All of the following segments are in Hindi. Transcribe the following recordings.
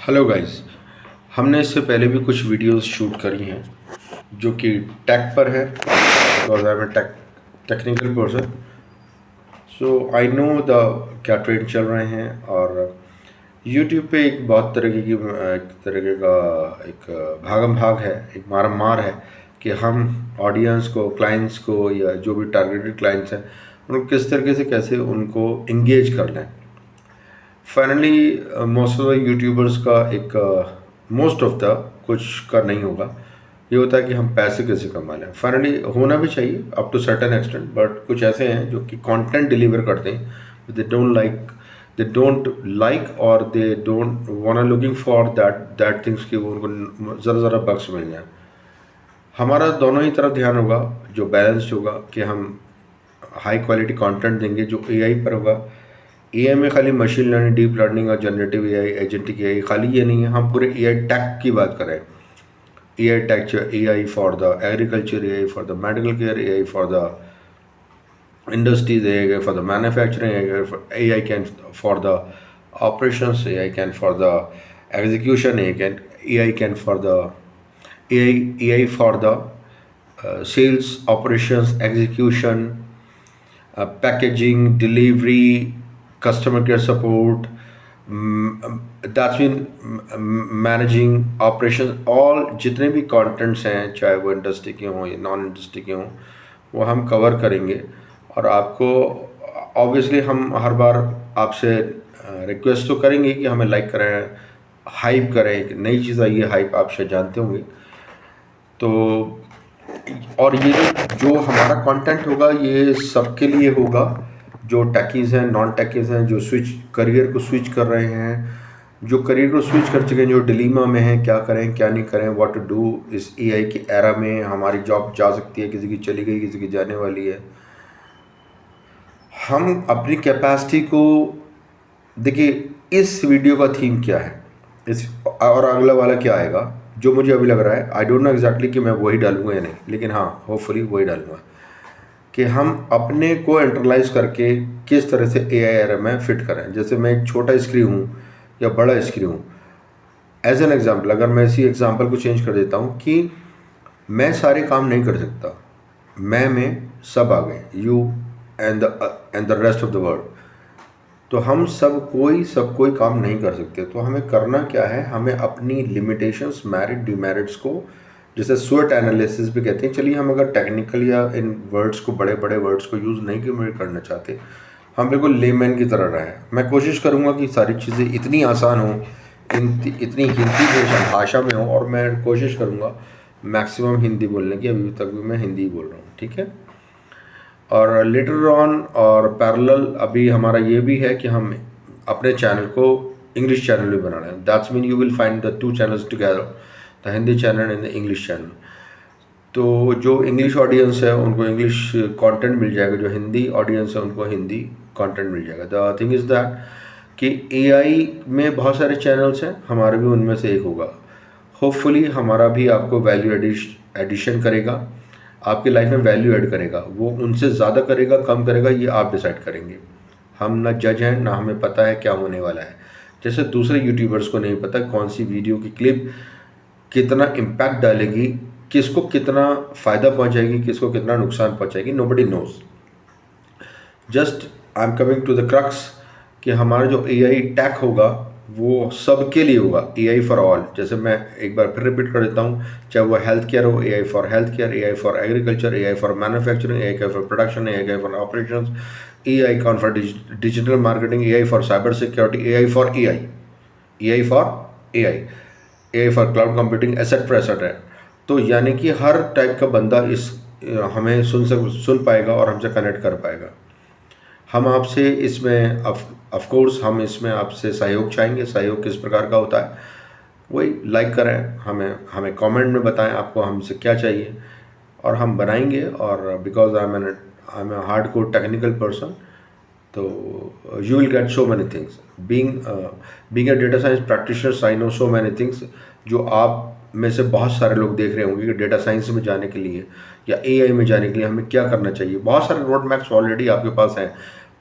Hello guys. हमने इससे पहले भी कुछ वीडियोस शूट करी हैं जो कि टेक पर है, because I M tech technical person. So I know the क्या ट्रेंड चल रहे हैं। और यूट्यूब पे एक बहुत तरीके का एक भागम भाग है, एक मारम मार है कि हम ऑडियंस को, क्लाइंट्स को, या जो भी टारगेटेड क्लाइंट्स हैं उनको किस तरीके से कैसे उनको इंगेज कर लें। Finally most of the YouTubers का एक मोस्ट ऑफ द कुछ का नहीं होगा, ये होता है कि हम पैसे कैसे कमा लें। फाइनली होना भी चाहिए up to certain extent, but कुछ ऐसे हैं जो कि कंटेंट डिलीवर करते हैं, दे डोंट लाइक और they don't want looking for that things कि वो उनको ज़रा बक्स मिल जाए। हमारा दोनों ही तरफ ध्यान होगा, जो बैलेंस्ड होगा कि हम हाई क्वालिटी कंटेंट देंगे जो एआई पर होगा। एआई में खाली मशीन लर्निंग, डीप लर्निंग और जनरेटिव एआई, एजेंटिक एआई खाली ये नहीं है, हम पूरे एआई टेक की बात करें। AI tech, AI for the agriculture, AI for the medical care, AI for the industries, AI for the manufacturing, AI can for the operations, AI can for the execution, AI can for the AI for the sales, operations, execution, packaging, delivery, customer care support, that's been managing operation. All जितने भी कंटेंट्स हैं, चाहे वो इंडस्ट्री के हों या नॉन इंडस्ट्री के हों, वो हम कवर करेंगे। और आपको ऑब्वियसली हम हर बार आपसे रिक्वेस्ट तो करेंगे कि हमें लाइक करें, हाइप करें। एक नई चीज़ आई है हाइप, आप शायद जानते होंगे। तो और ये जो हमारा कंटेंट होगा ये सबके लिए होगा, जो टेकीज़ हैं, नॉन टेकीज़ हैं, जो करियर को स्विच कर रहे हैं, जो करियर को स्विच कर चुके हैं, जो डिलीमा में हैं, क्या करें क्या नहीं करें, व्हाट टू डू इस एआई की एरा में। हमारी जॉब जा सकती है, किसी की चली गई, किसी की जाने वाली है। हम अपनी कैपेसिटी को देखिए। इस वीडियो का थीम क्या है, इस और अगला वाला क्या आएगा, जो मुझे अभी लग रहा है, आई डोंट नो एग्जैक्टली कि मैं वही डालूंगा या नहीं, लेकिन हाँ होपफुली वही डालूंगा कि हम अपने को इंटरलाइज करके किस तरह से एआई एरा में फिट करें। जैसे मैं एक छोटा स्क्रू हूँ या बड़ा स्क्रू हूँ, एज एन एग्जाम्पल, अगर मैं इसी एग्जाम्पल को चेंज कर देता हूँ कि मैं सारे काम नहीं कर सकता, मैं में सब आ गए, you and the rest of the world, तो हम सब कोई काम नहीं कर सकते। तो हमें करना क्या है, हमें अपनी लिमिटेशंस, मेरिट, डिमेरिट्स को, जैसे स्वेट एनालिसिस भी कहते हैं। चलिए हम अगर टेक्निकल या इन वर्ड्स को, बड़े बड़े वर्ड्स को यूज़ नहीं करना चाहते, हम बिल्कुल लेमैन की तरह रहें। मैं कोशिश करूँगा कि सारी चीज़ें इतनी आसान हों, इतनी हिंदी भाषा में हो, और मैं कोशिश करूँगा मैक्सिमम हिंदी बोलने की। अभी तक भी मैं हिंदी बोल रहा हूँ, ठीक है। और लेटर ऑन और पैरेलल अभी हमारा ये भी है कि हम अपने चैनल को इंग्लिश चैनल भी बना रहे हैं। That's mean you will find the two channels together, the Hindi channel and the English channel. तो जो इंग्लिश ऑडियंस है उनको इंग्लिश कंटेंट मिल जाएगा, जो हिंदी ऑडियंस है उनको हिंदी कंटेंट मिल जाएगा। द थिंग इज़ दैट कि एआई में बहुत सारे चैनल्स हैं, हमारा भी उनमें से एक होगा। होपफुली हमारा भी आपको वैल्यू एडिशन करेगा, आपकी लाइफ में वैल्यू ऐड करेगा। वो उनसे ज़्यादा करेगा, कम करेगा, ये आप डिसाइड करेंगे। हम ना जज हैं, ना हमें पता है क्या होने वाला है। जैसे दूसरे यूट्यूबर्स को नहीं पता कौन सी वीडियो की क्लिप कितना इम्पैक्ट डालेगी, किसको कितना फ़ायदा पहुंचाएगी, किसको कितना नुकसान पहुंचाएगी, nobody knows. Just I am coming to the crux कि हमारा जो एआई टैक होगा वो सबके लिए होगा, एआई फॉर ऑल। जैसे मैं एक बार फिर रिपीट कर देता हूँ, चाहे वो हेल्थ केयर हो, AI for health care, AI for agriculture, AI for manufacturing, AI for production, AI for operations, AI for digital marketing, AI for cyber security, AI for AI, AI for AI, AI for cloud computing, etcetera etcetera. तो यानी कि हर टाइप का बंदा इस हमें सुन पाएगा और हमसे कनेक्ट कर पाएगा। हम आपसे इसमें ऑफ कोर्स हम इसमें आपसे सहयोग चाहेंगे। सहयोग किस प्रकार का होता है, वही लाइक करें, हमें कमेंट में बताएं आपको हमसे क्या चाहिए, और हम बनाएंगे। और because I am a hardcore technical person, तो you will get so many things. Being a data science practitioner, I know so many things, जो आप में से बहुत सारे लोग देख रहे होंगे कि डेटा साइंस में जाने के लिए या एआई में जाने के लिए हमें क्या करना चाहिए। बहुत सारे रोड मैप्स ऑलरेडी आपके पास हैं,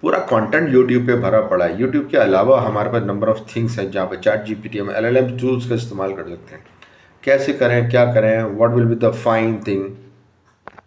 पूरा कंटेंट यूट्यूब पे भरा पड़ा है। यूट्यूब के अलावा हमारे पास नंबर ऑफ़ थिंग्स हैं जहाँ पे चैट जीपीटी हम एलएलएम टूल्स का इस्तेमाल कर सकते हैं। कैसे करें, क्या करें, what will be the fine thing,